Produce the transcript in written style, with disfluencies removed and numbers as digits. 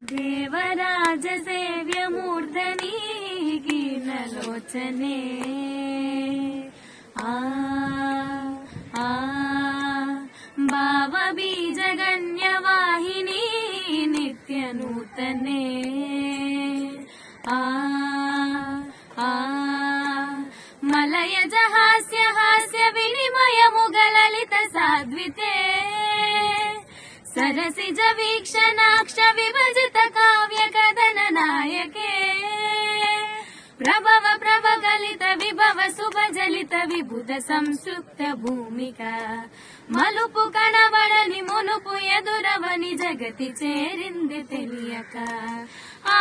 దేవరాజ సేవ్యమూర్ధని కీర్ణలోచనే ఆ ఆ భావబీజగణ్యవాహిని నిత్యనూతనే ఆ ఆ మలయజ హాస్య హాస్య వినిమయముగలలిత సాద్వితే सरसिज वीक्षणाक्ष विभजित काव्य कदन नायके प्रभव प्रभगलित विभव सुभजलित विबुध संसुप्त भूमिका मलुपु कणबडनि मुनुपु एदुरवनि जगति चेरिंदि तेलियक आ